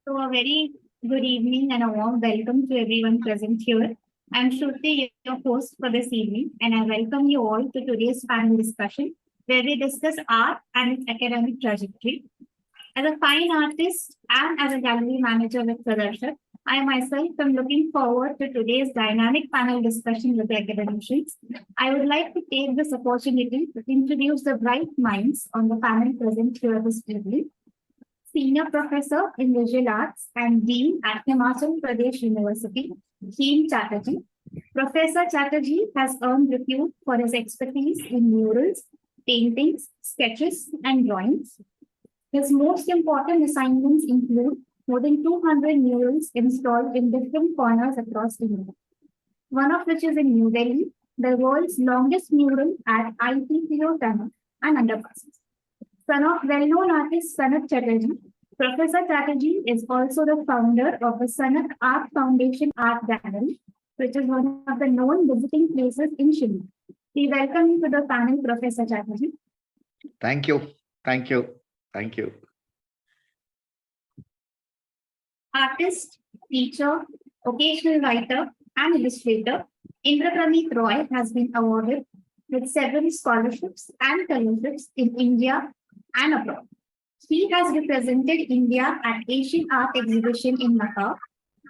So, a very good evening and a warm welcome to everyone present here. I'm Shruti, your host for this evening, and I welcome you all to today's panel discussion where we discuss art and its academic trajectory. As a fine artist and as a gallery manager with Pradershak, I myself am looking forward to today's dynamic panel discussion with the academicians. I would like to take this opportunity to introduce the bright minds on the panel present here this evening. Senior Professor in Visual Arts and Dean at Himachal Pradesh University, Chatterjee. Professor Chatterjee has earned repute for his expertise in murals, paintings, sketches, and drawings. His most important assignments include more than 200 murals installed in different corners across India, one of which is in New Delhi, the world's longest mural at ITPO tunnel and underpasses. Son of well-known artist Sanat Chatterjee, Professor Chatterjee is also the founder of the Sanat Art Foundation Art Gallery, which is one of the known visiting places in Shimla. We welcome you to the panel, Professor Chatterjee. Thank you. Thank you. Thank you. Artist, teacher, occasional writer, and illustrator, Indrapramit Roy has been awarded with several scholarships and fellowships in India and abroad. He has represented India at Asian Art Exhibition in Macau,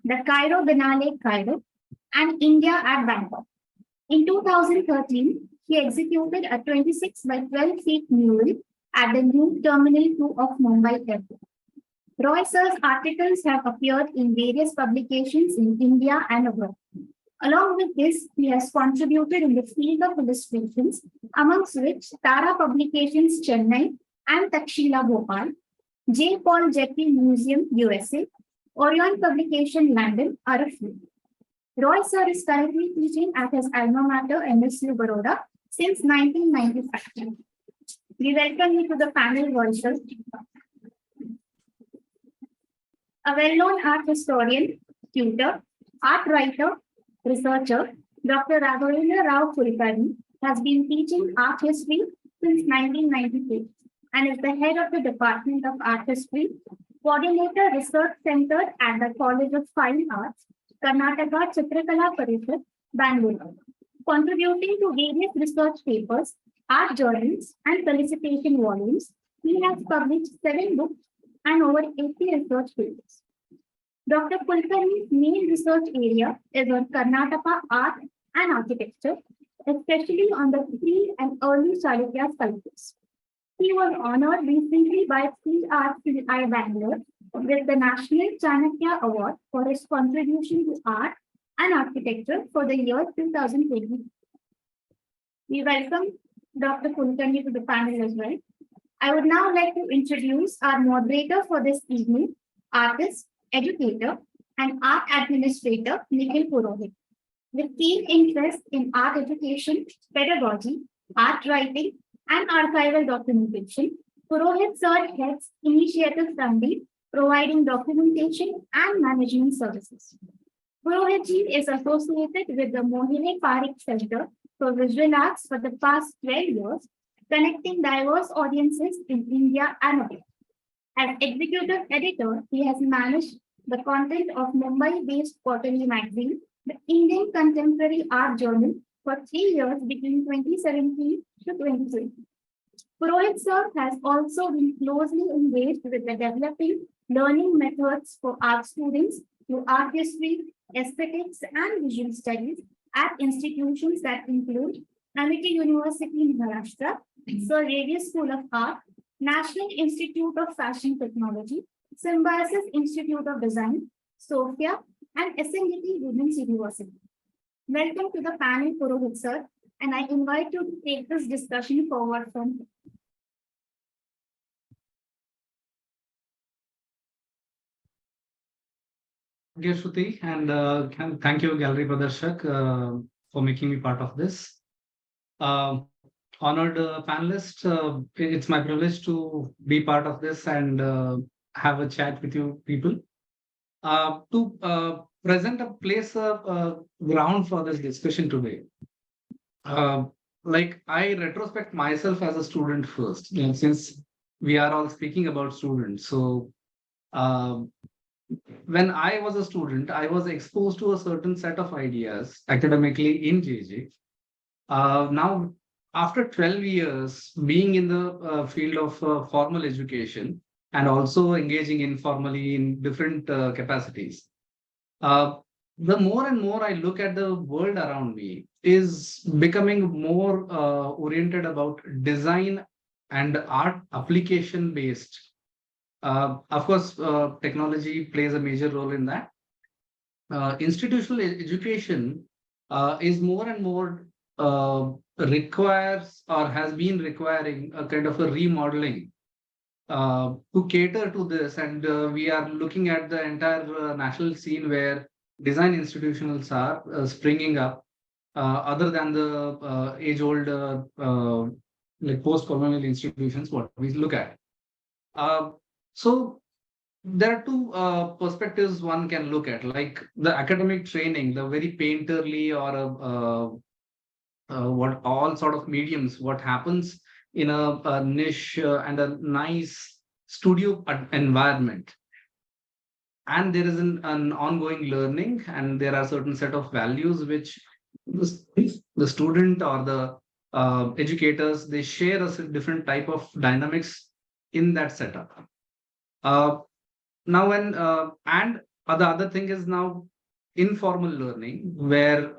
the Cairo Biennale Cairo, and India at Bangkok. In 2013, he executed a 26 by 12 feet mural at the new Terminal 2 of Mumbai Airport. Roy Sir's articles have appeared in various publications in India and abroad. Along with this, he has contributed in the field of illustrations, amongst which Tara Publications Chennai and Takshila Bhopal, J. Paul Getty Museum, USA, Orion Publication London are a few. Roy Sir is currently teaching at his alma mater, MSU Baroda, since 1995. We welcome you to the panel, Roy Sir. A well-known art historian, tutor, art writer, researcher, Dr. Raghavendra Rao Kulkarni has been teaching art history since 1993 and is the head of the Department of Art History, Coordinator Research Center at the College of Fine Arts, Karnataka Chitrakala Parishad, Bengaluru, contributing to various research papers, art journals, and solicitation volumes. He has published 7 books and over 80 research papers. Dr. Kulkarni's main research area is on Karnataka art and architecture, especially on the pre and early Chalukya sculptures. He was honored recently by CRCI Bangalore with the National Chanakya Award for his contribution to art and architecture for the year 2020. We welcome Dr. Kulkarni to the panel as well. I would now like to introduce our moderator for this evening, artist, educator, and art administrator, Nikhil Purohit. With keen interest in art education, pedagogy, art writing, and archival documentation, Purohit Sir heads Initiative Funding, providing documentation and management services. Purohitji is associated with the Mohine Parikh Center for Visual Arts for the past 12 years, connecting diverse audiences in India and abroad. As executive editor, he has managed the content of Mumbai-based quarterly magazine, the Indian Contemporary Art Journal, for 3 years between 2017 to 2020. Purohit Sir has also been closely engaged with the developing learning methods for art students through art history, aesthetics, and visual studies at institutions that include Amity University in Maharashtra, Sir Radius School of Art, National Institute of Fashion Technology, Symbiosis Institute of Design, Sofia, and SNDT Women's University. Welcome to the panel, Purohit Sir, and I invite you to take this discussion forward from here. Dear Shruti, and thank you, Gallery Pradarshak, for making me part of this. Honored panelist, it's my privilege to be part of this and have a chat with you people. To present a place of ground for this discussion today. Like I retrospect myself as a student first, since we are all speaking about students. So when I was a student, I was exposed to a certain set of ideas academically in JJ. Now, after 12 years being in the field of formal education and also engaging informally in different capacities, uh, the more and more I look at the world around me is becoming more oriented about design and art application based. Of course, technology plays a major role in that. Institutional education is more and more requires or has been requiring a kind of a remodeling to cater to this. And we are looking at the entire national scene where design institutions are springing up, other than the age-old like post-colonial institutions, what we look at. So there are two perspectives one can look at, like the academic training, the very painterly or what all sort of mediums, what happens in a niche and a nice studio environment. And there is an ongoing learning, and there are certain set of values which the student or the educators, they share a different type of dynamics in that setup. Now, when and the other thing is now informal learning, where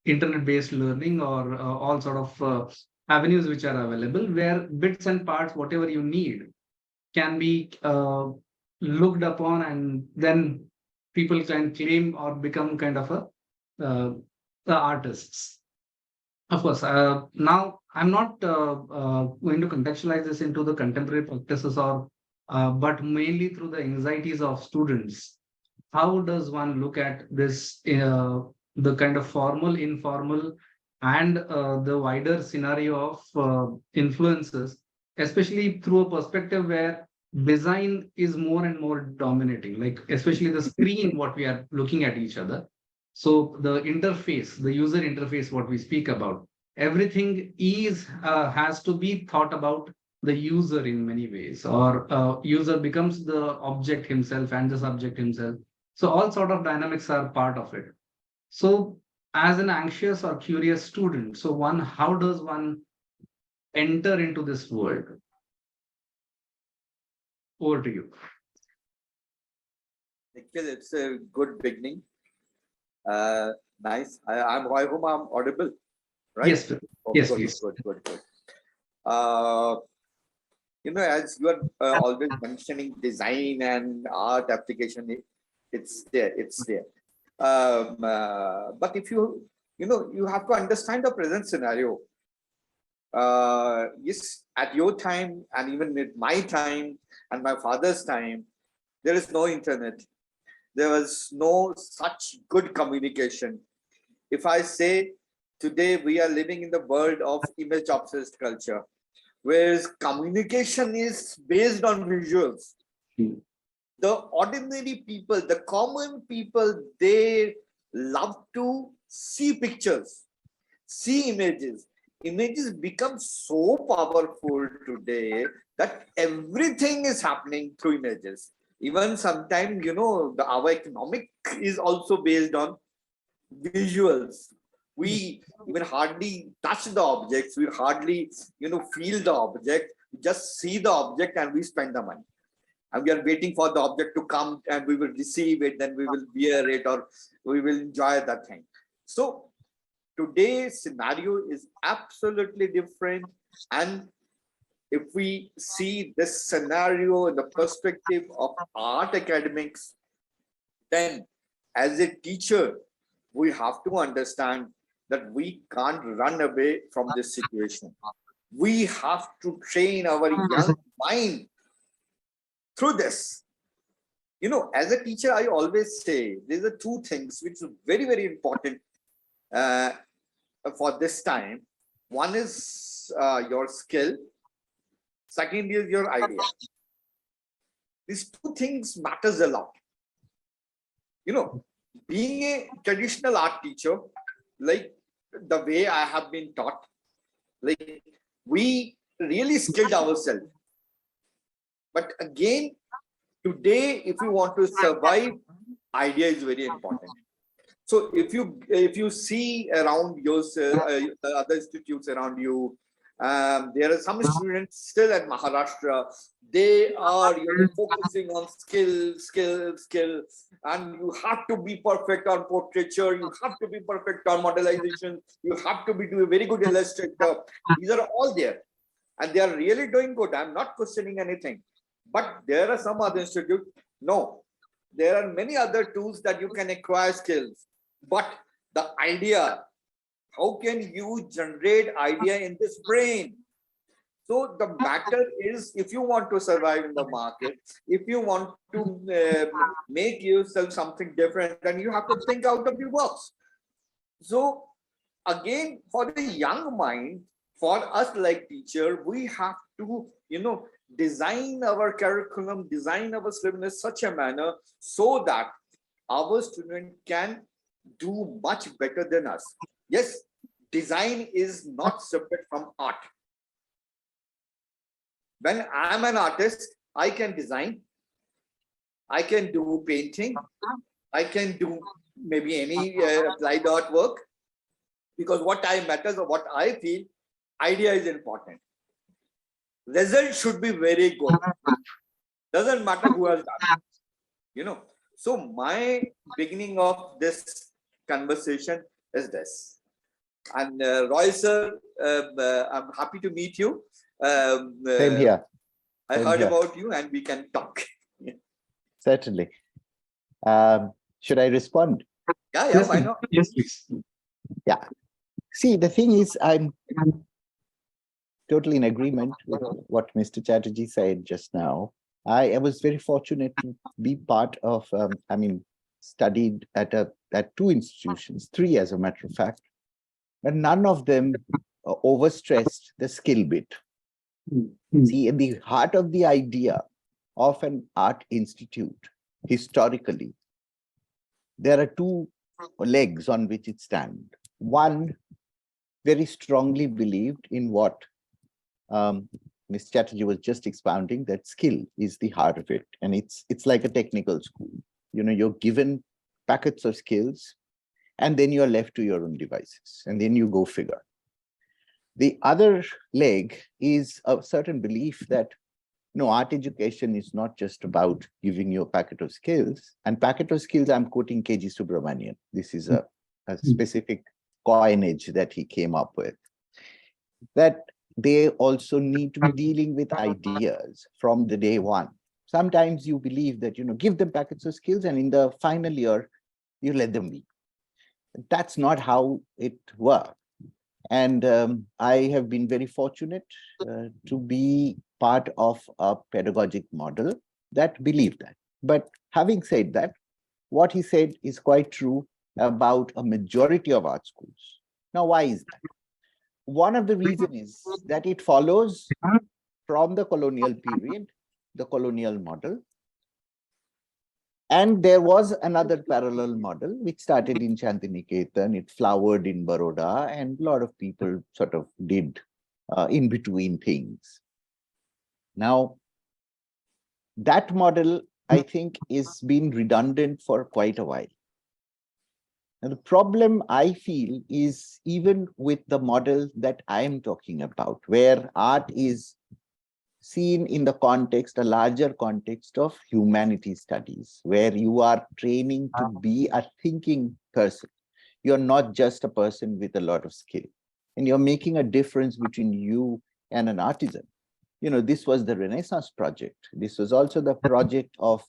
internet-based learning or all sort of avenues which are available, where bits and parts, whatever you need, can be looked upon, and then people can claim or become kind of the artists. Of course, now I'm not going to contextualize this into the contemporary practices or but mainly through the anxieties of students. How does one look at this, the kind of formal, informal, and the wider scenario of influences, especially through a perspective where design is more and more dominating, like especially the screen, what we are looking at each other. So the interface, the user interface, what we speak about, everything is has to be thought about the user in many ways, or user becomes the object himself and the subject himself. So all sort of dynamics are part of it. So as an anxious or curious student, so one, how does one enter into this world? Over to you. Nikhil, it's a good beginning. Nice. I hope I'm audible, right? Yes, sir. Oh, Yes, good, please. good. As you are always mentioning design and art application, it's there. But if you have to understand the present scenario. Yes, at your time and even at my time and my father's time, there is no internet. There was no such good communication. If I say today we are living in the world of image obsessed culture, whereas communication is based on visuals. The ordinary people, the common people, they love to see pictures, see images. Images become so powerful today that everything is happening through images. Even sometimes, our economic is also based on visuals. We even hardly touch the objects. We hardly, feel the object. We just see the object and we spend the money. And we are waiting for the object to come and we will receive it, then we will wear it or we will enjoy that thing. So today's scenario is absolutely different. And if we see this scenario in the perspective of art academics, then as a teacher, we have to understand that we can't run away from this situation. We have to train our young mind through this. As a teacher, I always say these are two things which are very, very important for this time. One is your skill. Second is your idea. These two things matters a lot. Being a traditional art teacher, like the way I have been taught, like we really skilled ourselves. But again, Today, if you want to survive, idea is very important. So if you see around yourself, the other institutes around you, there are some students still at Maharashtra. They are focusing on skill, and you have to be perfect on portraiture. You have to be perfect on modelization. You have to be doing very good illustrator. These are all there, and they are really doing good. I'm not questioning anything, but there are some other institutes. No, there are many other tools that you can acquire skills. But the idea, how can you generate idea in this brain? So the matter is, if you want to survive in the market, if you want to make yourself something different, then you have to think out of the box. So again, for the young mind, for us like teacher, we have to, design our curriculum, design our syllabus in such a manner so that our student can do much better than us. Yes, design is not separate from art. When I'm an artist, I can design, I can do painting, I can do maybe any applied artwork, because what I matters or what I feel, idea is important. Result should be very good. Doesn't matter who has done it. So my beginning of this conversation is this. And Roy sir, I'm happy to meet you. Same here. I heard about you and we can talk. Certainly. Should I respond? Yeah, Yes, why not? yes, please. Yeah. See, the thing is, I'm totally in agreement with what Mr. Chatterjee said just now. I was very fortunate to be part of, studied at two institutions, three as a matter of fact, but none of them overstressed the skill bit. See, at the heart of the idea of an art institute, historically, there are two legs on which it stands. One very strongly believed in what Ms. Chatterjee was just expounding, that skill is the heart of it. And it's like a technical school. You're given packets of skills and then you're left to your own devices and then you go figure. The other leg is a certain belief that art education is not just about giving you a packet of skills. And packet of skills, I'm quoting K.G. Subramanian. This is a specific coinage that he came up with. That they also need to be dealing with ideas from the day one. Sometimes you believe that, give them packets of skills and in the final year, you let them be. That's not how it works. And I have been very fortunate to be part of a pedagogic model that believed that. But having said that, what he said is quite true about a majority of art schools. Now, why is that? One of the reasons is that it follows from the colonial period, the colonial model. And there was another parallel model which started in Shantiniketan. It flowered in Baroda, and a lot of people sort of did in between things. Now, that model, I think, is been redundant for quite a while. Now, the problem I feel is even with the model that I am talking about, where art is seen in the context, a larger context of humanities studies, where you are training to be a thinking person. You're not just a person with a lot of skill, and you're making a difference between you and an artisan. This was the Renaissance project. This was also the project of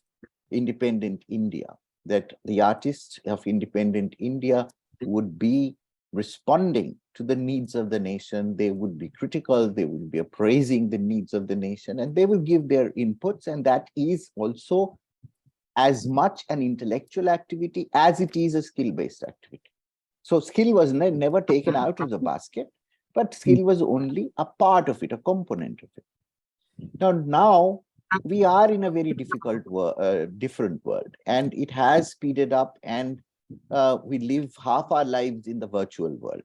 independent India, that the artists of independent India would be responding to the needs of the nation. They would be critical, they would be appraising the needs of the nation, and they will give their inputs. And that is also as much an intellectual activity as it is a skill-based activity. So skill was never taken out of the basket, but skill was only a part of it, a component of it. Now we are in a very difficult, different world, and it has speeded up, and we live half our lives in the virtual world.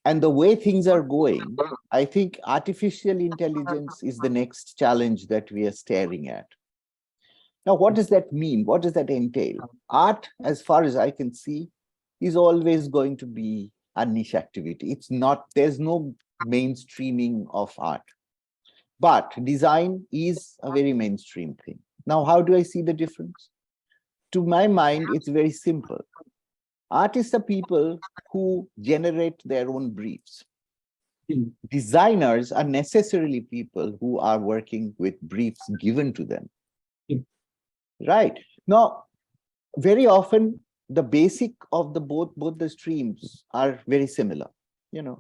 And the way things are going, I think artificial intelligence is the next challenge that we are staring at. Now, what does that mean? What does that entail? Art, as far as I can see, is always going to be a niche activity. It's not, there's no mainstreaming of art. But design is a very mainstream thing. Now, how do I see the difference? To my mind, it's very simple. Artists are people who generate their own briefs. Designers are necessarily people who are working with briefs given to them. Right. Now, very often the basic of the both the streams are very similar.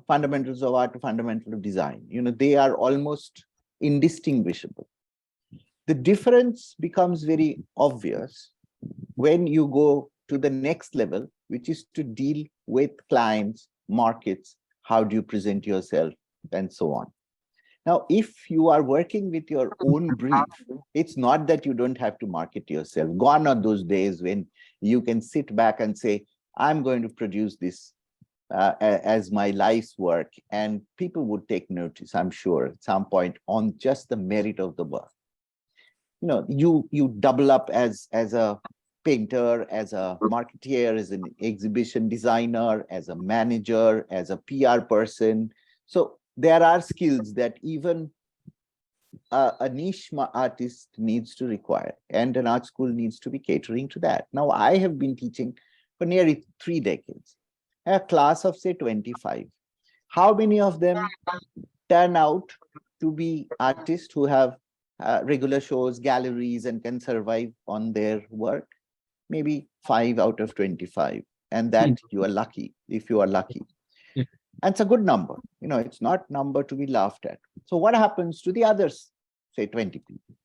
Fundamentals of art to fundamental of design. They are almost indistinguishable. The difference becomes very obvious when you go to the next level, which is to deal with clients, markets, how do you present yourself, and so on. Now, if you are working with your own brief, it's not that you don't have to market yourself. Gone are those days when you can sit back and say, I'm going to produce this as my life's work, and people would take notice, I'm sure, at some point on just the merit of the work. You double up as a painter, as a marketeer, as an exhibition designer, as a manager, as a PR person. So there are skills that even a niche artist needs to require, and an art school needs to be catering to that. Now, I have been teaching for nearly 3 decades, a class of say 25. How many of them turn out to be artists who have regular shows, galleries, and can survive on their work? Maybe 5 out of 25. And that you are lucky, if you are lucky. Yeah. And it's a good number. It's not number to be laughed at. So what happens to the others, say 20 people?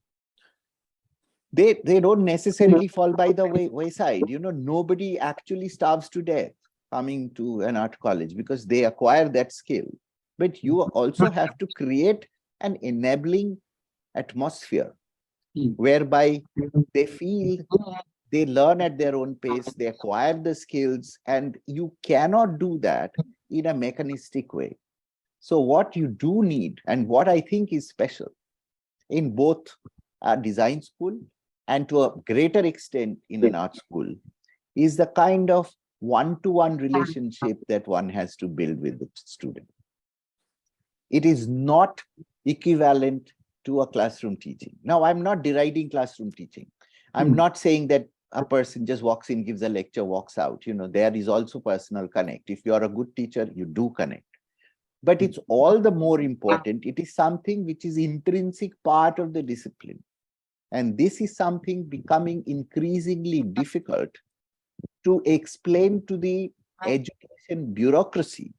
They don't necessarily fall by the wayside. Nobody actually starves to death coming to an art college because they acquire that skill. But you also have to create an enabling atmosphere whereby they feel they learn at their own pace, they acquire the skills, and you cannot do that in a mechanistic way. So what you do need, and what I think is special in both a design school and to a greater extent in an art school, is the kind of one-to-one relationship that one has to build with the student. It is not equivalent to a classroom teaching. Now, I'm not deriding classroom teaching. I'm not saying that a person just walks in, gives a lecture, walks out. There is also personal connect. If you're a good teacher, you do connect. But it's all the more important. It is something which is intrinsic part of the discipline. And this is something becoming increasingly difficult to explain to the education bureaucracy,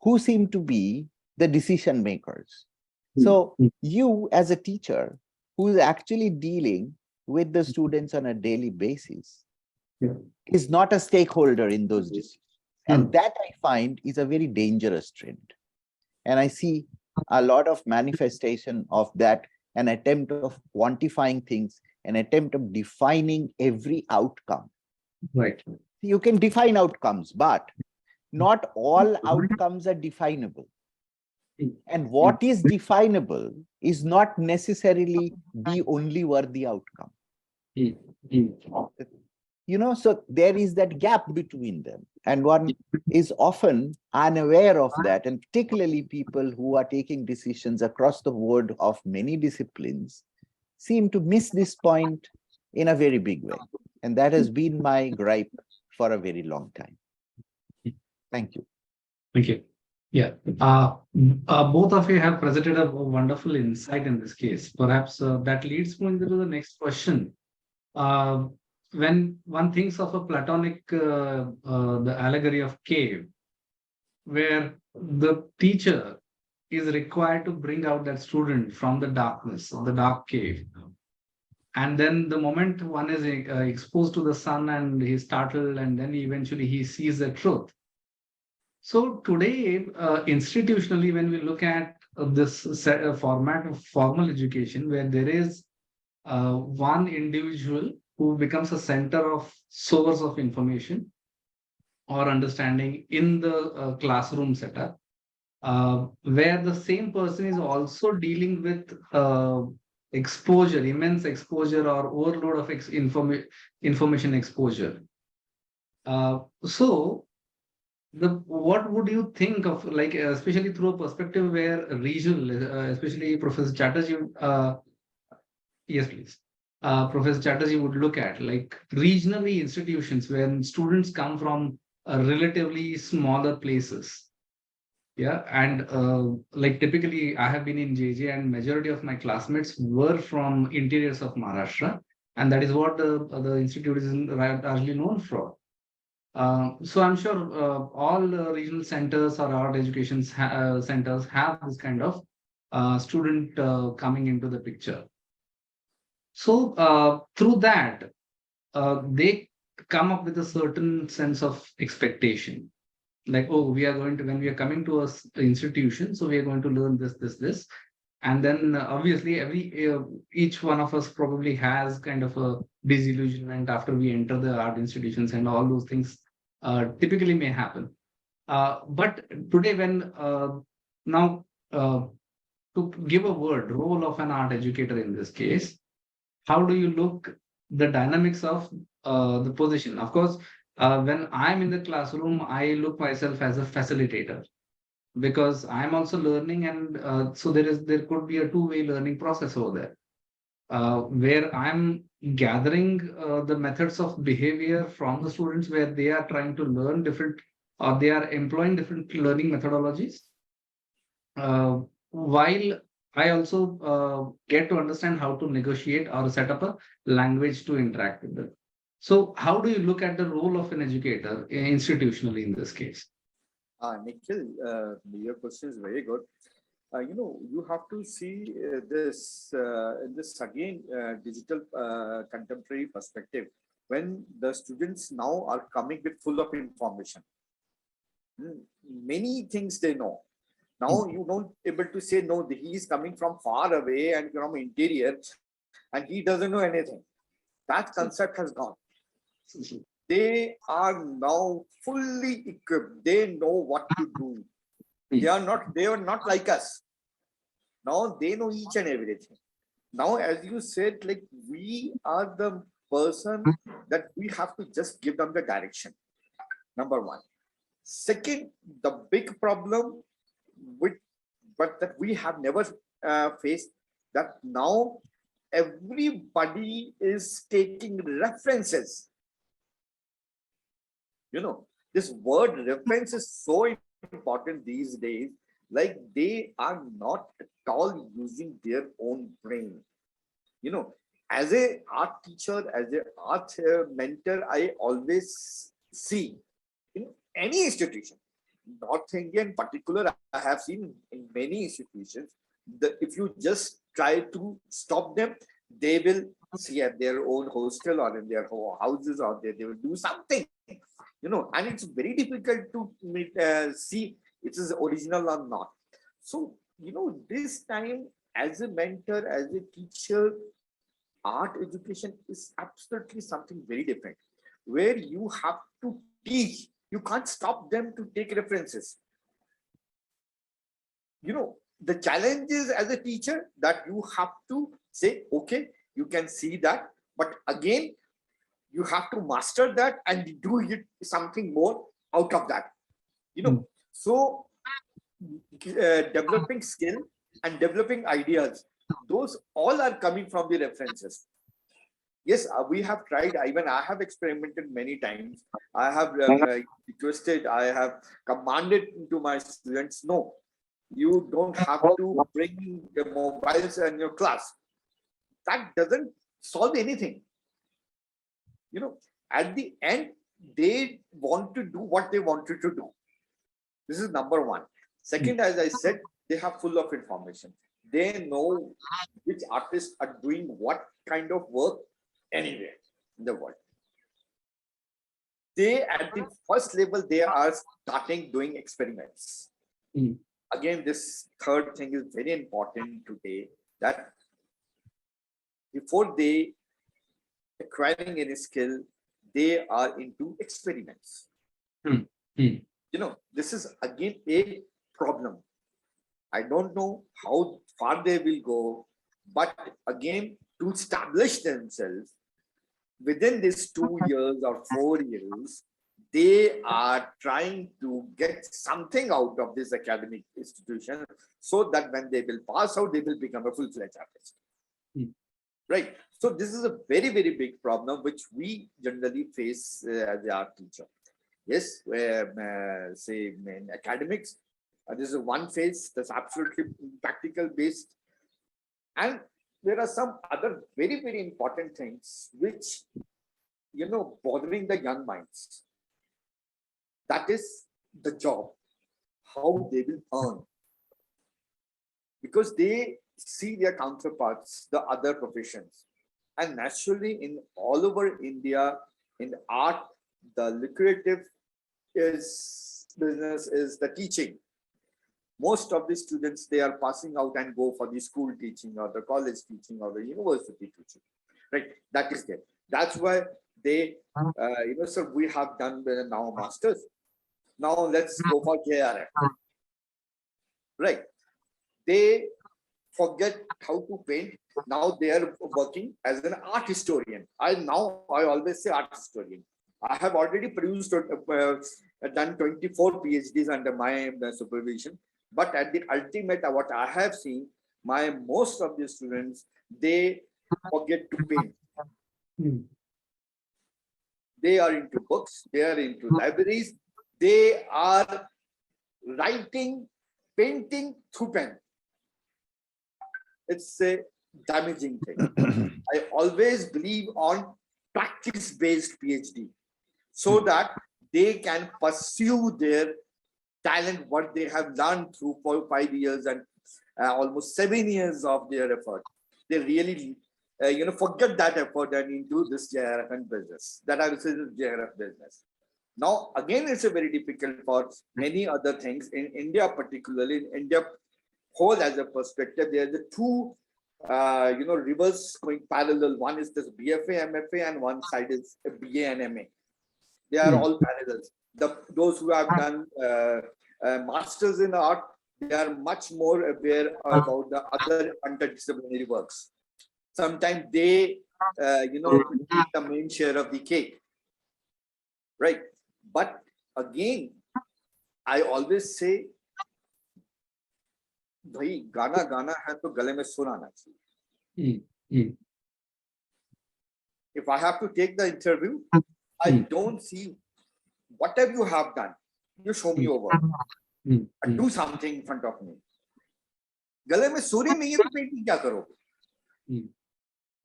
who seem to be the decision makers. So you as a teacher who is actually dealing with the students on a daily basis is not a stakeholder in those decisions. And that I find is a very dangerous trend. And I see a lot of manifestation of that, an attempt of quantifying things, an attempt of defining every outcome. Right. You can define outcomes, but not all outcomes are definable. And what is definable is not necessarily the only worthy outcome. So there is that gap between them. And one is often unaware of that. And particularly people who are taking decisions across the board of many disciplines seem to miss this point in a very big way. And that has been my gripe for a very long time. Thank you. Thank you. Yeah. Both of you have presented a wonderful insight in this case. Perhaps that leads me into the next question. When one thinks of a Platonic, the allegory of cave, where the teacher is required to bring out that student from the darkness of the dark cave. And then the moment one is exposed to the sun and he's startled, and then eventually he sees the truth. So today, institutionally, when we look at this format of formal education, where there is one individual who becomes a center of source of information or understanding in the classroom setup, where the same person is also dealing with exposure, immense exposure or overload of information exposure. So what would you think of, like, especially through a perspective where regional, especially Professor Chatterjee, yes, please. Professor Chatterjee would look at, like, regionally institutions when students come from relatively smaller places. Yeah, and like typically I have been in JJ and majority of my classmates were from interiors of Maharashtra, and that is what the institute is largely known for. So I'm sure all regional centers or art education centers have this kind of student coming into the picture. So through that, they come up with a certain sense of expectation. Like, oh, we are going to, when we are coming to a institution, so we are going to learn this. And then obviously each one of us probably has kind of a disillusionment after we enter the art institutions, and all those things typically may happen. But today, when now to give a word, role of an art educator in this case, how do you look the dynamics of the position? Of course, when I'm in the classroom, I look myself as a facilitator, because I'm also learning, and so there could be a two-way learning process over there, where I'm gathering the methods of behavior from the students, where they are trying to learn different, or they are employing different learning methodologies, while I also get to understand how to negotiate or set up a language to interact with them. So how do you look at the role of an educator institutionally in this case? Nikhil, your question is very good. You have to see this again, digital contemporary perspective. When the students now are coming with full of information, many things they know. Now you don't able to say no. He is coming from far away and from interior, and he doesn't know anything. That concept has gone. They are now fully equipped. They know what to do. They are not like us. Now they know each and everything. Now, as you said, like, we are the person that we have to just give them the direction. Number one. Second, the big problem with, but that we have never faced, that now everybody is taking references. This word reference is so important these days. Like, they are not at all using their own brain. As a art teacher, as a art mentor, I always see in any institution, North India in particular, I have seen in many institutions that if you just try to stop them, they will see at their own hostel or in their houses, or they will do something. And it's very difficult to see it is original or not. So, this time, as a mentor, as a teacher, art education is absolutely something very different, where you have to teach. You can't stop them to take references. The challenge is, as a teacher, that you have to say, okay, you can see that, but again, you have to master that and do it something more out of that. So developing skill and developing ideas, those all are coming from the references. Yes, we have tried. Even I have experimented many times. I have requested, I have commanded to my students, no, you don't have to bring the mobiles in your class. That doesn't solve anything. At the end, they want to do what they wanted to do. This is number one. Second, as I said, they have full of information. They know which artists are doing what kind of work anywhere in the world. They, at the first level, they are starting doing experiments. Again, this third thing is very important today, that before they acquiring any skill, they are into experiments. This is again a problem. I don't know how far they will go. But again, to establish themselves within these 2 years or 4 years, they are trying to get something out of this academic institution so that when they will pass out, they will become a full-fledged artist. Right. So this is a very, very big problem which we generally face as the art teacher. Yes, say in academics, this is one phase that's absolutely practical based. And there are some other very, very important things which, bothering the young minds. That is the job, how they will earn. Because they see their counterparts, the other professions. And naturally, in all over India, in art, the lucrative business is the teaching. Most of the students, they are passing out and go for the school teaching or the college teaching or the university teaching. Right? That is there. That's why they, so we have done now masters. Now let's go for JRF. Right? They forget how to paint. Now they are working as an art historian. I always say art historian. I have already produced, done 24 PhDs under my supervision. But at the ultimate, what I have seen, most of the students, they forget to paint. They are into books, they are into libraries, they are writing, painting through pen. It's a damaging thing. I always believe on practice-based PhD so that they can pursue their talent, what they have learned through 4 or 5 years and almost 7 years of their effort. They really, forget that effort and into this JRF business. That I would say is JRF business. Now, again, it's a very difficult for many other things. In India, particularly, in India whole as a perspective, there are the 2, rivers going parallel. One is this BFA, MFA, and one side is BA and MA. They are all parallels. Those who have done masters in art, they are much more aware about the other interdisciplinary works. Sometimes they, take the main share of the cake. Right. But again, I always say, भाई गाना है तो गले में सुर आना चाहिए. If I have to take the interview, I don't see whatever you have done. You show me over. Do something in front of me. गले में सुर ही नहीं है तो पेंटिंग क्या करोगे?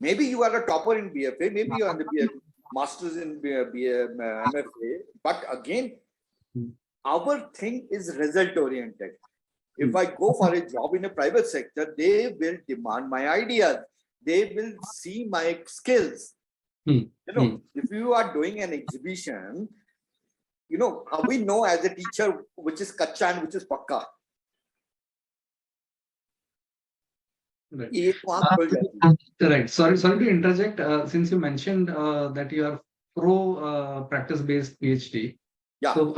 Maybe you are a topper in BFA, maybe you are in the BFA, masters in MFA, but again, our thing is result oriented. If I go for a job in a private sector, they will demand my ideas. They will see my skills. If you are doing an exhibition, how we know as a teacher which is kacha and which is pakka. Right. Sorry to interject. Since you mentioned that you are pro practice-based PhD. Yeah. So,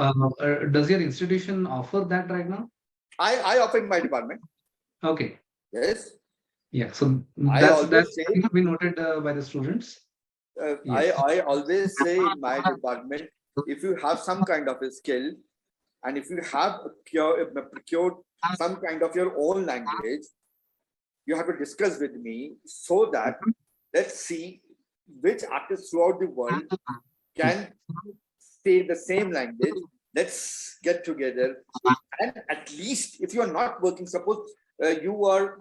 does your institution offer that right now? I offer in my department. Okay. Yes. Yeah. So that's been noted by the students. Yes. I always say in my department, if you have some kind of a skill, and if you have procured some kind of your own language, you have to discuss with me so that let's see which artists throughout the world can say the same language. Let's get together, and at least if you are not working, suppose you are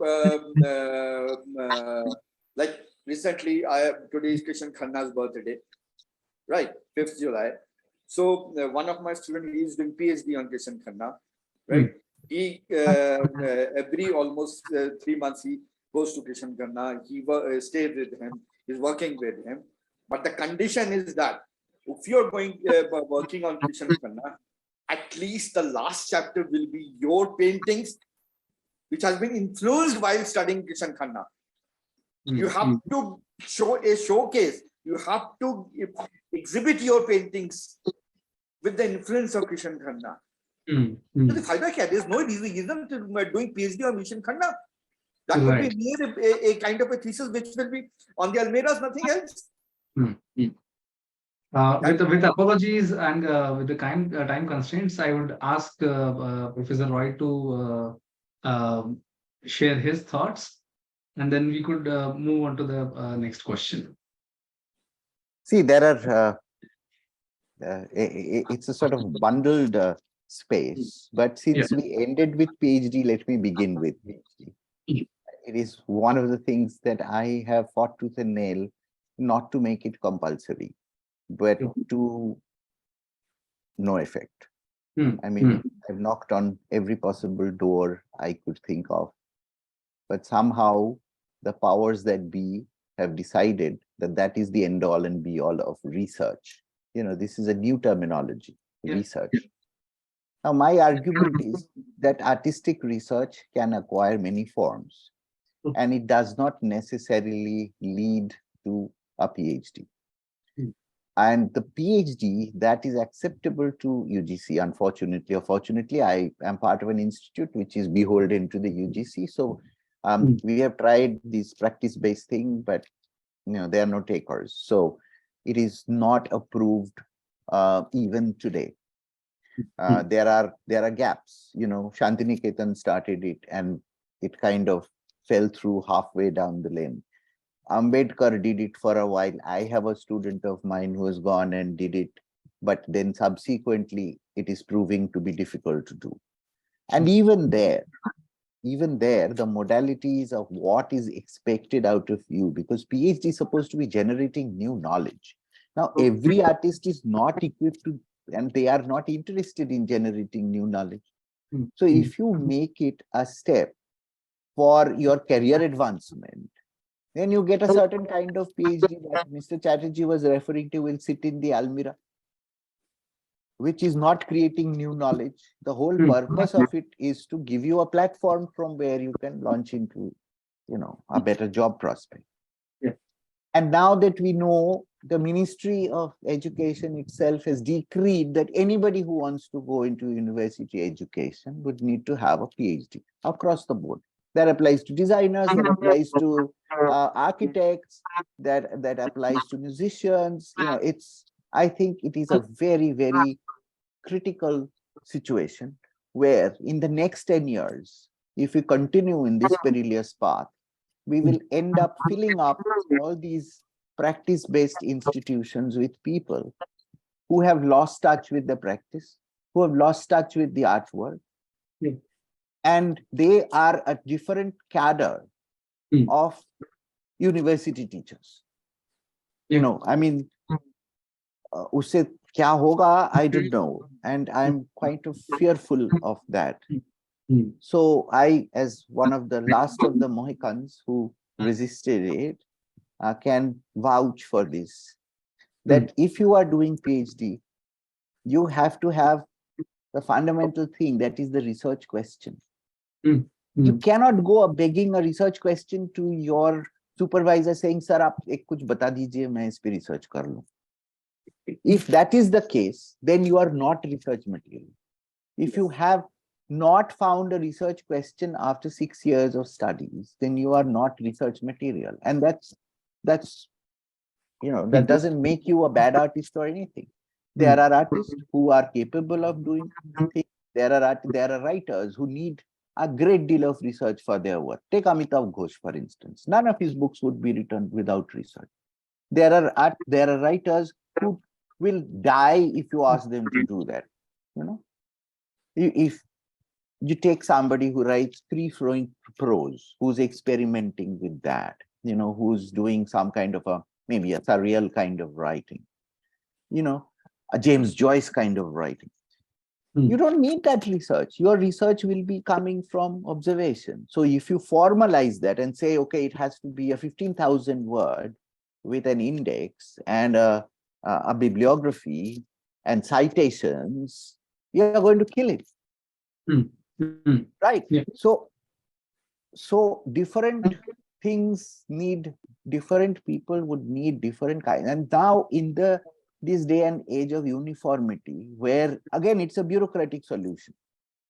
like recently, today is Kishan Khanna's birthday, right? 5th July. So one of my students, he is doing PhD on Kishan Khanna, right? He every almost 3 months he goes to Kishan Khanna. He stays with him. He's working with him. But the condition is that if you're going working on Kishan Khanna, at least the last chapter will be your paintings, which has been influenced while studying Kishan Khanna. You have to show a showcase. You have to exhibit your paintings with the influence of Kishan Khanna. So the फायदा क्या? There's no reason to doing PhD on Kishan Khanna. That would Right. be mere a kind of a thesis which will be on the Almiras, nothing else. With apologies and with the time constraints, I would ask Professor Roy to share his thoughts, and then we could move on to the next question. See, there are, it's a sort of bundled space, but since we ended with PhD, let me begin with PhD. It is one of the things that I have fought tooth and nail not to make it compulsory, but to no effect. I mean, I've knocked on every possible door I could think of, but somehow the powers that be have decided that that is the end all and be all of research. You know, this is a new terminology, research. Now, my argument is that artistic research can acquire many forms, and it does not necessarily lead to a PhD. And the PhD that is acceptable to UGC, unfortunately or fortunately, I am part of an institute which is beholden to the UGC. So we have tried this practice-based thing, but there are no takers. So it is not approved even today. There are gaps. Shantiniketan started it, and it kind of fell through halfway down the lane. Ambedkar did it for a while. I have a student of mine who has gone and did it, but then subsequently it is proving to be difficult to do. And even there, the modalities of what is expected out of you, because PhD is supposed to be generating new knowledge. Now, every artist is not equipped to, and they are not interested in generating new knowledge. So if you make it a step for your career advancement, then you get a certain kind of PhD that Mr. Chatterjee was referring to will sit in the Almira, which is not creating new knowledge. The whole purpose of it is to give you a platform from where you can launch into, a better job prospect. And now that we know, the Ministry of Education itself has decreed that anybody who wants to go into university education would need to have a PhD across the board. That applies to designers, that applies to architects, that applies to musicians. I think it is a very, very critical situation where in the next 10 years, if we continue in this perilous path, we will end up filling up all these practice-based institutions with people who have lost touch with the practice, who have lost touch with the artwork, and they are a different cadre of university teachers. I mean, usse kya hoga, I don't know, and I'm quite fearful of that. So I, as one of the last of the Mohicans who resisted it, can vouch for this, that if you are doing PhD, you have to have the fundamental thing, that is the research question. You cannot go begging a research question to your supervisor saying, sir, aap ek kuch bata dijiye, main is pe research kar lu. If that is the case, then you are not research material. If you have not found a research question after 6 years of studies, then you are not research material. And that doesn't make you a bad artist or anything. There are artists who are capable of doing things. There are writers who need a great deal of research for their work. Take Amitav Ghosh, for instance. None of his books would be written without research. There are writers who will die if you ask them to do that. If you take somebody who writes free-flowing prose, who's experimenting with that, who's doing some kind of maybe a surreal kind of writing, a James Joyce kind of writing. You don't need that research. Your research will be coming from observation. So if you formalize that and say, okay, it has to be a 15,000 word with an index and a bibliography and citations, you're going to kill it. Right? So different things need different people would need different kinds. And now in this day and age of uniformity, where again it's a bureaucratic solution.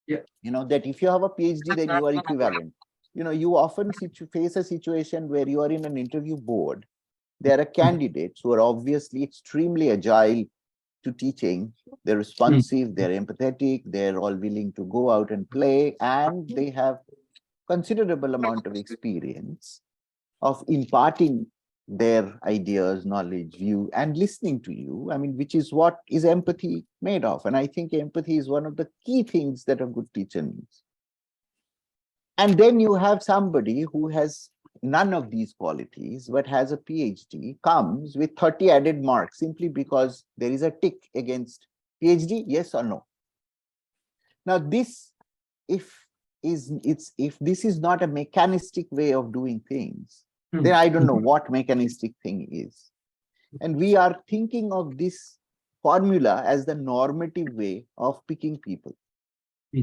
That if you have a PhD, then you are equivalent. you often face a situation where you are in an interview board. There are candidates who are obviously extremely agile to teaching. They're responsive, they're empathetic, they're all willing to go out and play, and they have considerable amount of experience of imparting their ideas, knowledge, view, and listening to you. I mean, which is what is empathy made of. And I think empathy is one of the key things that a good teacher needs. And then you have somebody who has none of these qualities, but has a PhD, comes with 30 added marks simply because there is a tick against PhD, yes or no. Now, this, if this is not a mechanistic way of doing things, then I don't know what mechanistic thing is. And we are thinking of this formula as the normative way of picking people.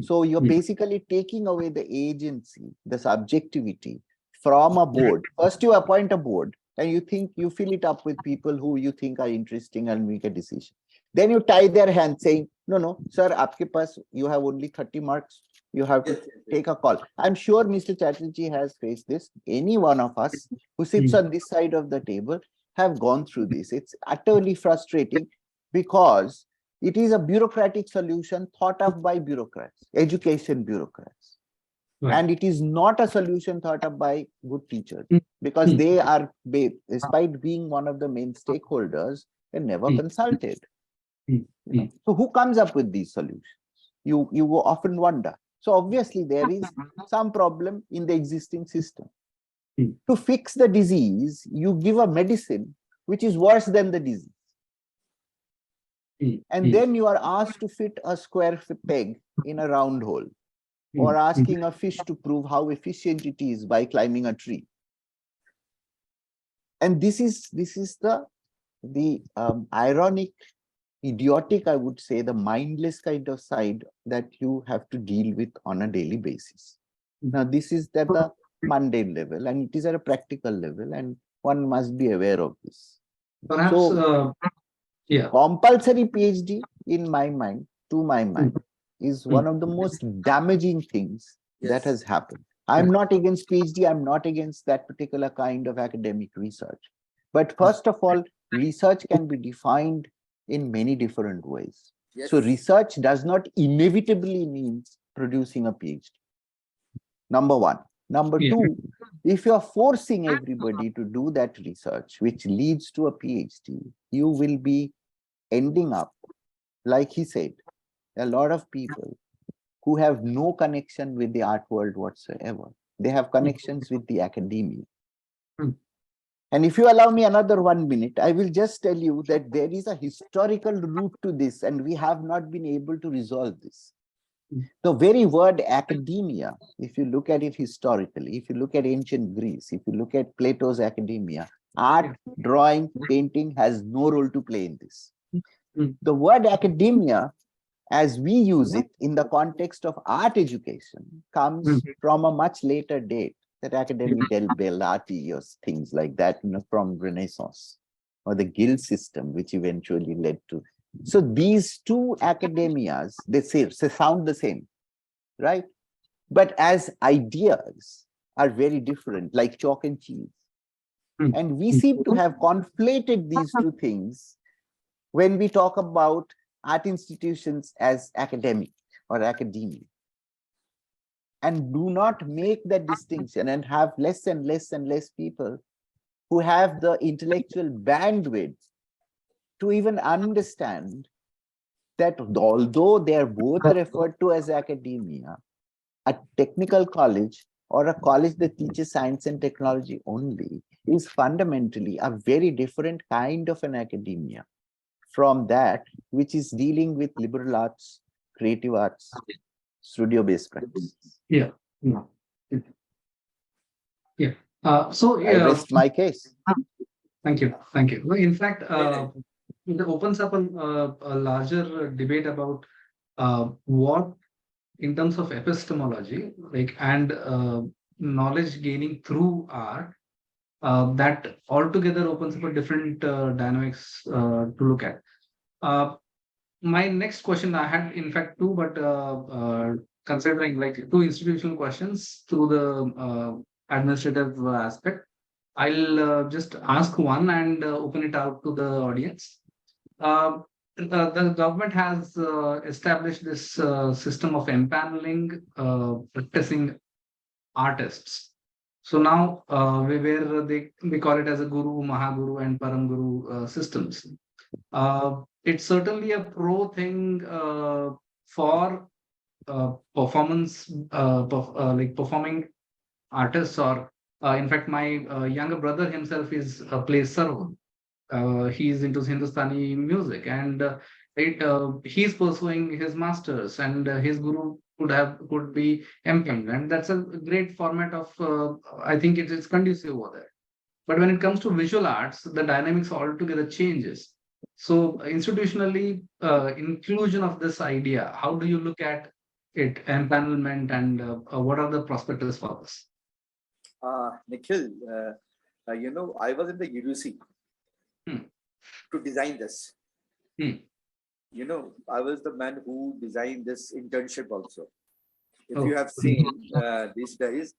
So you're basically taking away the agency, the subjectivity from a board. First, you appoint a board and you fill it up with people who you think are interesting and make a decision. Then you tie their hand saying, no, sir, aapke paas, you have only 30 marks. You have to take a call. I'm sure Mr. Chatterjee has faced this. Any one of us who sits on this side of the table have gone through this. It's utterly frustrating because it is a bureaucratic solution thought of by bureaucrats, education bureaucrats. Right. And it is not a solution thought of by good teachers because they are, despite being one of the main stakeholders, they're never consulted. So who comes up with these solutions? You often wonder. So obviously there is some problem in the existing system. To fix the disease, you give a medicine which is worse than the disease. And then you are asked to fit a square peg in a round hole, or asking a fish to prove how efficient it is by climbing a tree. And this is the ironic, idiotic, I would say, the mindless kind of side that you have to deal with on a daily basis. Now, this is at the mundane level, and it is at a practical level, and one must be aware of this. Perhaps, so, compulsory PhD, in my mind, to my mind, is one of the most damaging things that has happened. I'm not against PhD. I'm not against that particular kind of academic research. But first of all, research can be defined in many different ways. So research does not inevitably mean producing a PhD. Number one. Number two, if you're forcing everybody to do that research, which leads to a PhD, you will be ending up, like he said, a lot of people who have no connection with the art world whatsoever. They have connections with the academia. And if you allow me another 1 minute, I will just tell you that there is a historical root to this, and we have not been able to resolve this. The very word academia, if you look at it historically, if you look at ancient Greece, if you look at Plato's academia, art, drawing, painting has no role to play in this. The word academia, as we use it in the context of art education, comes from a much later date, that Academy del Bell'Arti or things like that, from Renaissance, or the guild system, which eventually led to. So these two academias, they sound the same, right? But as ideas are very different, like chalk and cheese. And we seem to have conflated these two things when we talk about art institutions as academic or academia, and do not make that distinction, and have less and less and less people who have the intellectual bandwidth to even understand that although they are both referred to as academia, a technical college or a college that teaches science and technology only is fundamentally a very different kind of an academia from that which is dealing with liberal arts, creative arts, studio-based practice. So I rest my case. Thank you. Well, in fact, it opens up a larger debate about what, in terms of epistemology, and knowledge gaining through art, that altogether opens up a different dynamics to look at. My next question, I had in fact two, but considering like two institutional questions through the administrative aspect. I'll just ask one and open it out to the audience. The government has established this system of empaneling practicing artists. So now, where they call it as a Guru, Mahaguru, and Param systems. It's certainly a pro thing for performance, like performing artists, or in fact, my younger brother himself plays sarod. He's into Hindustani music, and he's pursuing his masters, and his guru could be employed, and that's a great format of. I think it is conducive over there. But when it comes to visual arts, the dynamics altogether changes. So institutionally, inclusion of this idea, how do you look at it, empanelment, and what are the prospects for this? Nikhil, I was in the UDC to design this. I was the man who designed this internship also. If you have seen these days,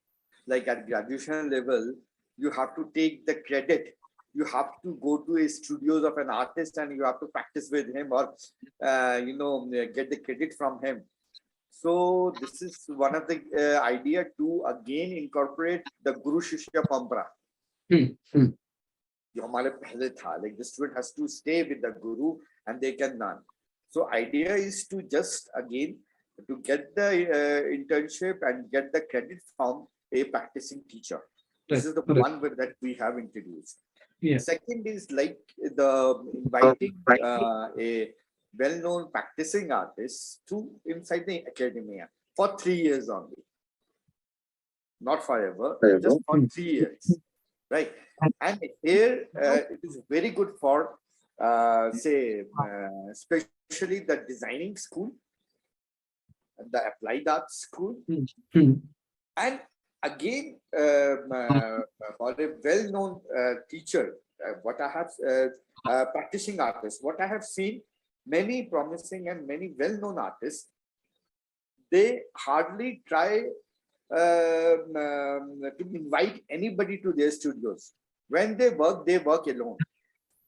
like at graduation level, you have to take the credit. You have to go to a studios of an artist and you have to practice with him, or get the credit from him. So this is one of the idea to again incorporate the Guru Shishya Pampara. Like the student has to stay with the Guru and they can learn. So idea is to just again to get the internship and get the credit from a practicing teacher. This is the one that we have introduced. Second is like the inviting a well-known practicing artist to inside the academia for 3 years only. Not forever, just for 3 years. Right. And here it is very good for especially the designing school, the applied arts school, and again for a well-known teacher, what I have practicing artists, what I have seen, many promising and many well-known artists, they hardly try to invite anybody to their studios. When they work alone.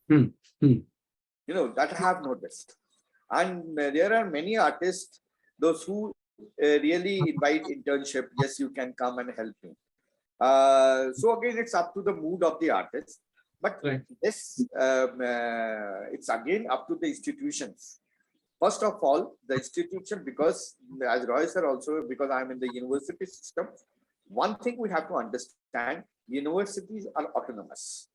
That I have noticed. And there are many artists, those who really invite internship. Yes, you can come and help me. So again, it's up to the mood of the artist. But this, it's again up to the institutions. First of all, the institution, because as Roy sir also, because I'm in the university system, one thing we have to understand, universities are autonomous.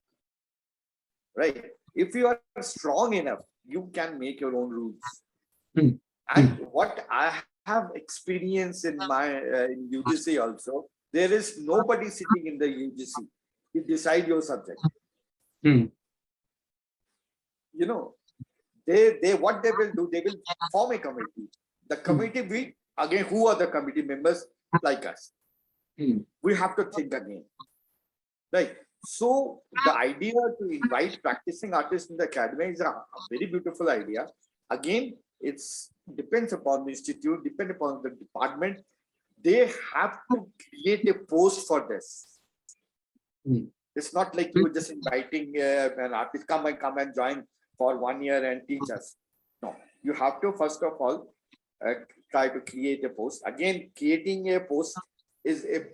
Right? If you are strong enough, you can make your own rules. And what I have experienced in my in UGC also, there is nobody sitting in the UGC to decide your subject. They what they will do, they will form a committee. The committee will, again, who are the committee members like us? We have to think again. Right. So the idea to invite practicing artists in the academy is a very beautiful idea. Again, it's depends upon the institute, depend upon the department. They have to create a post for this. It's not like you just inviting an artist, come and join for 1 year and teach us. No, you have to first of all try to create a post. Again, creating a post is a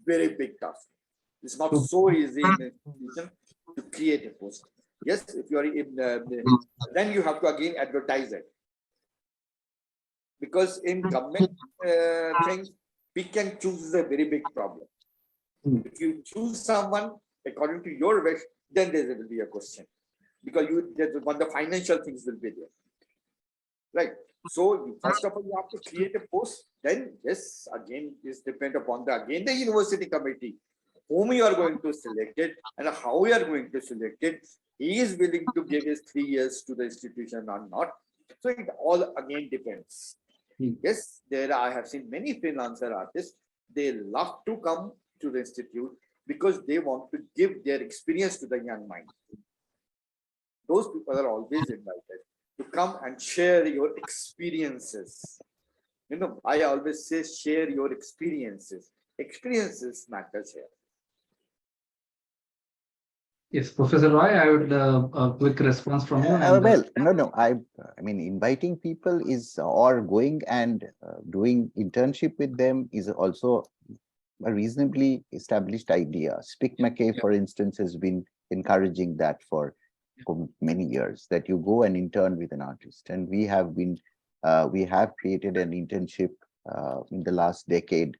very big task. It's not so easy in an institution to create a post. Yes, if you are in, then you have to again advertise it. Because in government things, we can choose a very big problem. If you choose someone according to your wish, then there will be a question. Because the financial things will be there. Right. So first of all, you have to create a post. Then yes, again, is depend upon the university committee, whom you are going to select it and how you are going to select it. He is willing to give his 3 years to the institution or not. So it all again depends. Yes, I have seen many freelancer artists. They love to come to the institute because they want to give their experience to the young mind. Those people are always invited to come and share your experiences. I always say share your experiences. Experiences matters here. Yes, Professor Roy, I would a quick response from you. And Well, no. I mean, inviting people is or going and doing internship with them is also a reasonably established idea. Spick McKay, for instance, has been encouraging that for many years, that you go and intern with an artist. And we have created an internship in the last decade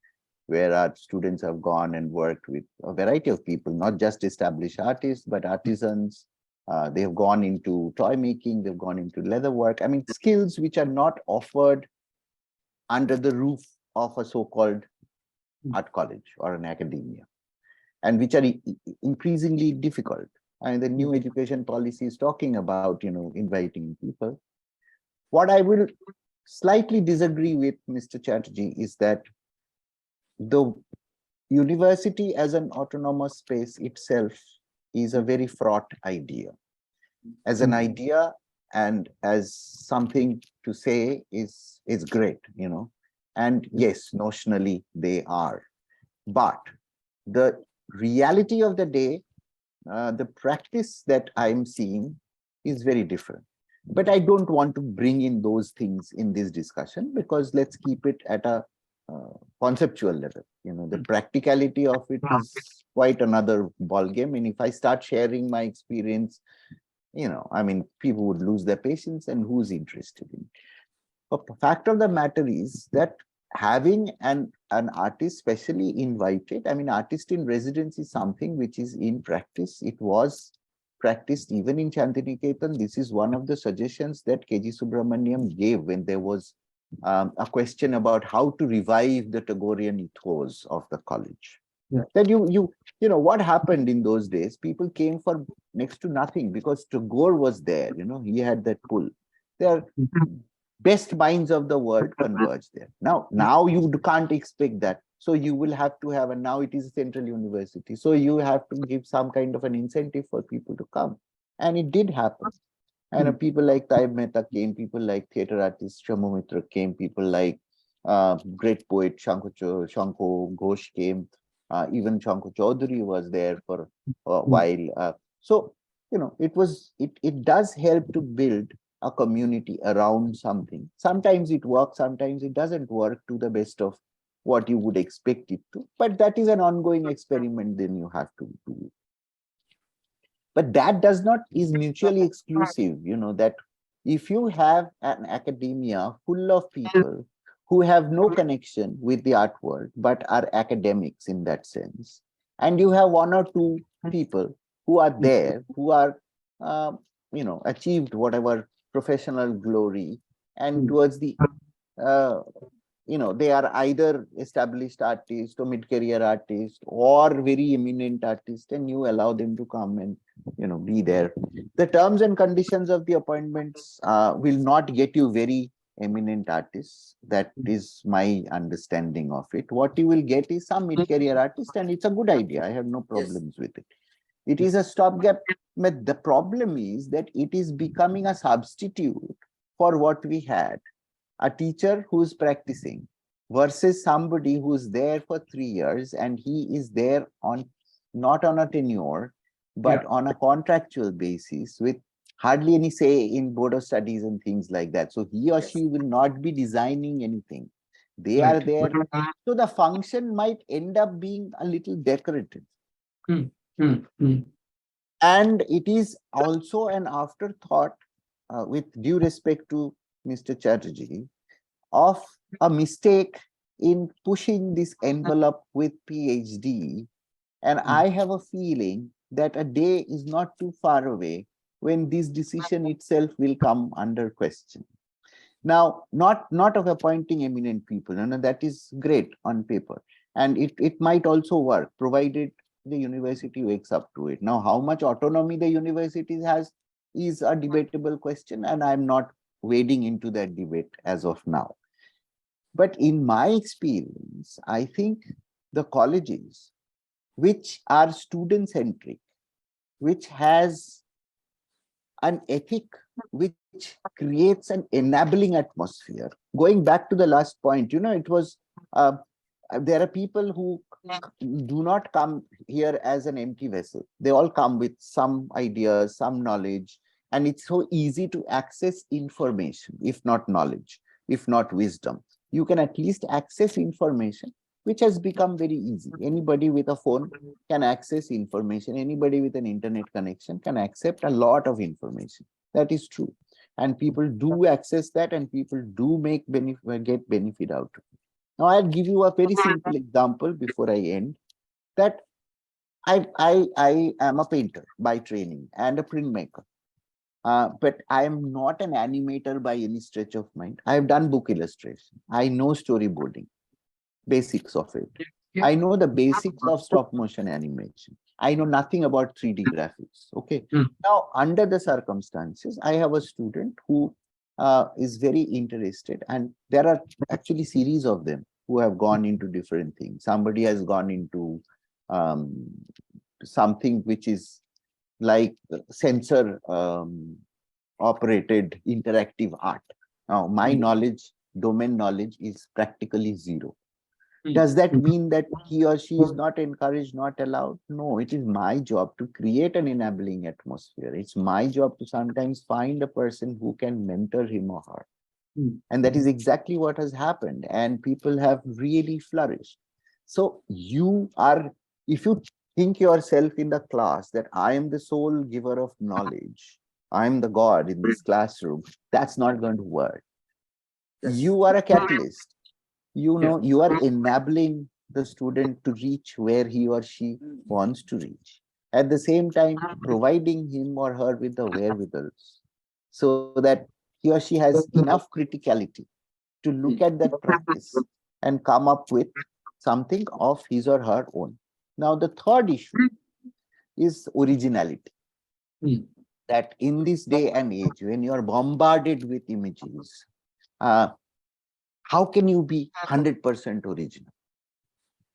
where our students have gone and worked with a variety of people, not just established artists, but artisans. They have gone into toy making, they've gone into leather work. I mean, skills which are not offered under the roof of a so-called art college or an academia, and which are increasingly difficult. And the new education policy is talking about, inviting people. What I will slightly disagree with Mr. Chatterjee is that the university as an autonomous space itself is a very fraught idea. As an idea and as something to say is great, and yes, notionally they are. But the reality of the day, the practice that I'm seeing is very different. But I don't want to bring in those things in this discussion, because let's keep it at a conceptual level. The practicality of it is quite another ballgame. And if I start sharing my experience, I mean, people would lose their patience, and who's interested in it? But the fact of the matter is that having an artist specially invited, I mean, artist in residence is something which is in practice. It was practiced even in Shantiniketan. This is one of the suggestions that K.G. Subramaniam gave when there was a question about how to revive the Tagorean ethos of the college. Yeah. That what happened in those days, people came for next to nothing because Tagore was there, he had that pull. There best minds of the world converge there. Now you can't expect that. So you will have to have, and now it is a central university. So you have to give some kind of an incentive for people to come. And it did happen. And people like Taib Mehta came, people like theatre artist Shamu Mitra came, people like great poet Shanko Ghosh came, even Shanko Chaudhary was there for a while. So, it does help to build a community around something. Sometimes it works, sometimes it doesn't work to the best of what you would expect it to. But that is an ongoing experiment, then you have to do. But that is mutually exclusive, that if you have an academia full of people who have no connection with the art world, but are academics in that sense, and you have one or two people who are there, who are, achieved whatever professional glory, and towards the, they are either established artists or mid-career artists or very eminent artists, and you allow them to come and, be there. The terms and conditions of the appointments will not get you very eminent artists. That is my understanding of it. What you will get is some mid-career artist, and it's a good idea. I have no problems with it. It is a stopgap. But the problem is that it is becoming a substitute for what we had. A teacher who is practicing versus somebody who's there for 3 years, and he is there on not on a tenure, but on a contractual basis with hardly any say in board of studies and things like that. So he or she will not be designing anything. They are there. So the function might end up being a little decorative. And it is also an afterthought, with due respect to Mr. Chatterjee, of a mistake in pushing this envelope with PhD. And I have a feeling that a day is not too far away when this decision itself will come under question. Now, not of appointing eminent people, that is great on paper. And it might also work, provided the university wakes up to it. Now, how much autonomy the university has is a debatable question, and I'm not wading into that debate as of now. But in my experience, I think the colleges which are student-centric, which has an ethic which creates an enabling atmosphere. Going back to the last point, it was there are people who do not come here as an empty vessel. They all come with some ideas, some knowledge, and it's so easy to access information, if not knowledge, if not wisdom. You can at least access information, which has become very easy. Anybody with a phone can access information. Anybody with an internet connection can accept a lot of information. That is true. And people do access that, and people do get benefit out of it. Now, I'll give you a very simple example before I end, that I am a painter by training and a printmaker. But I am not an animator by any stretch of mind. I have done book illustration. I know storyboarding, basics of it. Yeah. I know the basics of stop motion animation. I know nothing about 3D graphics. Okay. Now, under the circumstances, I have a student who is very interested, and there are actually series of them who have gone into different things. Somebody has gone into something which is like sensor operated interactive art. Now, my domain knowledge is practically zero. Does that mean that he or she is not encouraged, not allowed? No, it is my job to create an enabling atmosphere. It's my job to sometimes find a person who can mentor him or her. And that is exactly what has happened. And people have really flourished. So if you think yourself in the class that I am the sole giver of knowledge, I am the God in this classroom, that's not going to work. You are a catalyst. You are enabling the student to reach where he or she wants to reach. At the same time, providing him or her with the wherewithal so that he or she has enough criticality to look at that practice and come up with something of his or her own. Now, the third issue is originality. That in this day and age, when you are bombarded with images, how can you be 100% original?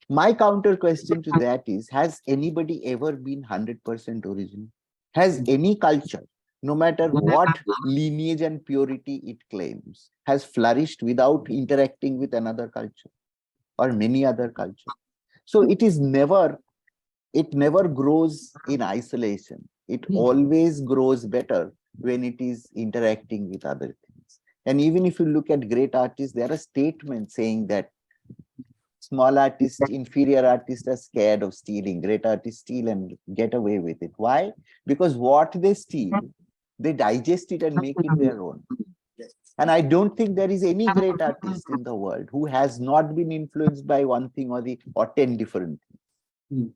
My counter question to that is, has anybody ever been 100% original? Has any culture, no matter what lineage and purity it claims, has flourished without interacting with another culture or many other cultures? So it never grows in isolation. It always grows better when it is interacting with other things. And even if you look at great artists, there are statements saying that small artists, inferior artists are scared of stealing. Great artists steal and get away with it. Why? Because what they steal, they digest it and make it their own. And I don't think there is any great artist in the world who has not been influenced by one thing or 10 different things.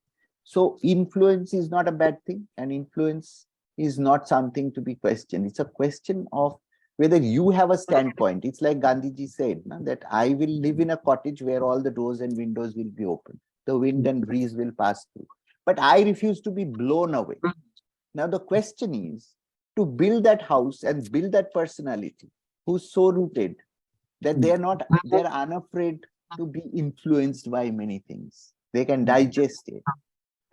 So influence is not a bad thing, and influence is not something to be questioned. It's a question of whether you have a standpoint. It's like Gandhiji said, that I will live in a cottage where all the doors and windows will be open. The wind and breeze will pass through. But I refuse to be blown away. Now the question is to build that house and build that personality who's so rooted that they're unafraid to be influenced by many things. They can digest it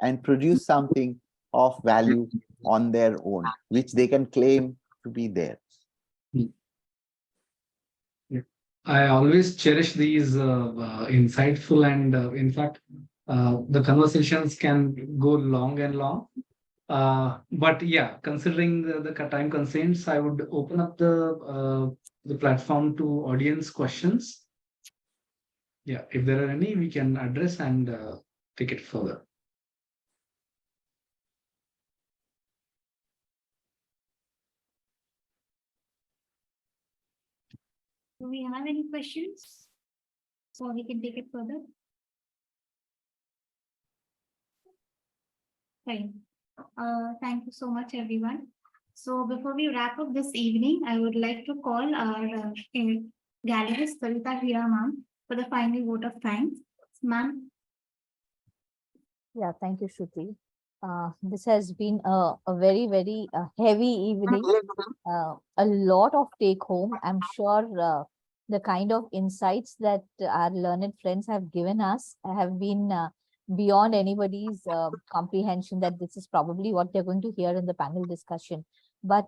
and produce something of value on their own, which they can claim to be theirs. I always cherish these insightful and in fact, the conversations can go long and long. But yeah, considering the time constraints, I would open up the platform to audience questions. Yeah, if there are any, we can address and take it further. Do we have any questions? So we can take it further. Fine. Thank you so much, everyone. So before we wrap up this evening, I would like to call our gallerist Sarita Hira ma'am for the final vote of thanks. Ma'am. Yeah, thank you, Shruti. This has been a very, very heavy evening. A lot of take home. I'm sure the kind of insights that our learned friends have given us have been beyond anybody's comprehension, that this is probably what they're going to hear in the panel discussion. But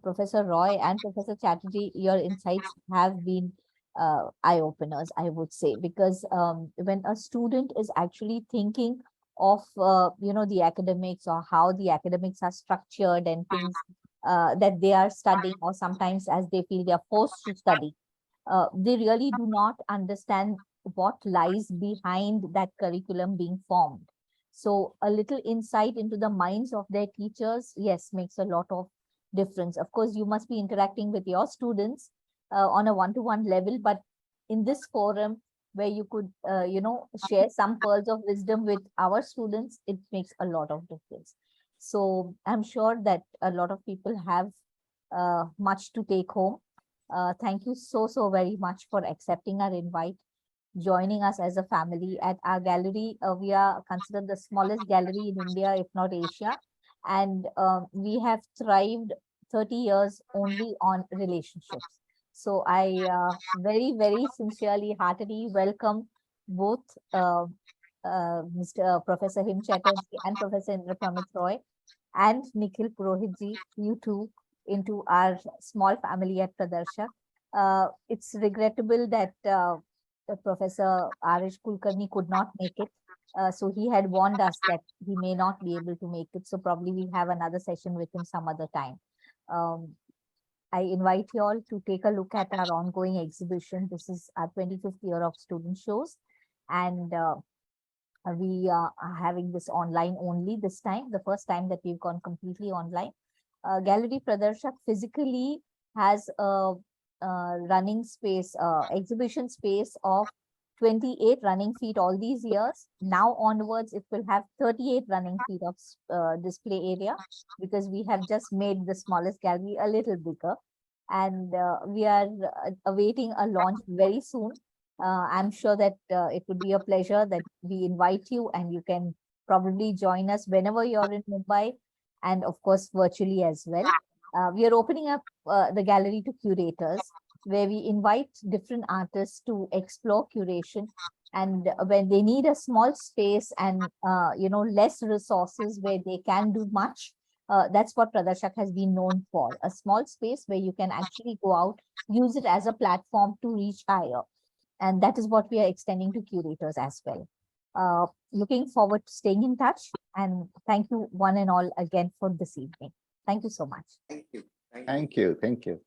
Professor Roy and Professor Chatterjee, your insights have been eye openers, I would say, because when a student is actually thinking of the academics or how the academics are structured and things that they are studying, or sometimes as they feel they are forced to study, they really do not understand what lies behind that curriculum being formed. So a little insight into the minds of their teachers, yes, makes a lot of difference. Of course, you must be interacting with your students on a one-to-one level, but in this forum where you could, share some pearls of wisdom with our students, it makes a lot of difference. So I'm sure that a lot of people have much to take home. Thank you so very much for accepting our invite, joining us as a family at our gallery. We are considered the smallest gallery in India, if not Asia. And we have thrived 30 years only on relationships. So I very sincerely, heartily welcome both Mr. Professor Him Chatterjee and Professor Indrapramit Roy and Nikhil Purohitji, you two, into our small family at Pradarshak. It's regrettable that Professor Arish Kulkarni could not make it. So he had warned us that he may not be able to make it. So probably we'll have another session with him some other time. I invite you all to take a look at our ongoing exhibition. This is our 25th year of student shows. And we are having this online only this time, the first time that we've gone completely online. Gallery Pradarshak physically has a running space, exhibition space of 28 running feet all these years. Now onwards, it will have 38 running feet of display area, because we have just made the smallest gallery a little bigger. And we are awaiting a launch very soon. I'm sure that it would be a pleasure that we invite you, and you can probably join us whenever you're in Mumbai, and of course virtually as well. We are opening up the gallery to curators, where we invite different artists to explore curation. And when they need a small space and less resources where they can do much, that's what Pradarshak has been known for. A small space where you can actually go out, use it as a platform to reach higher. And that is what we are extending to curators as well. Looking forward to staying in touch, and thank you one and all again for this evening. Thank you so much. Thank you. Thank you. Thank you.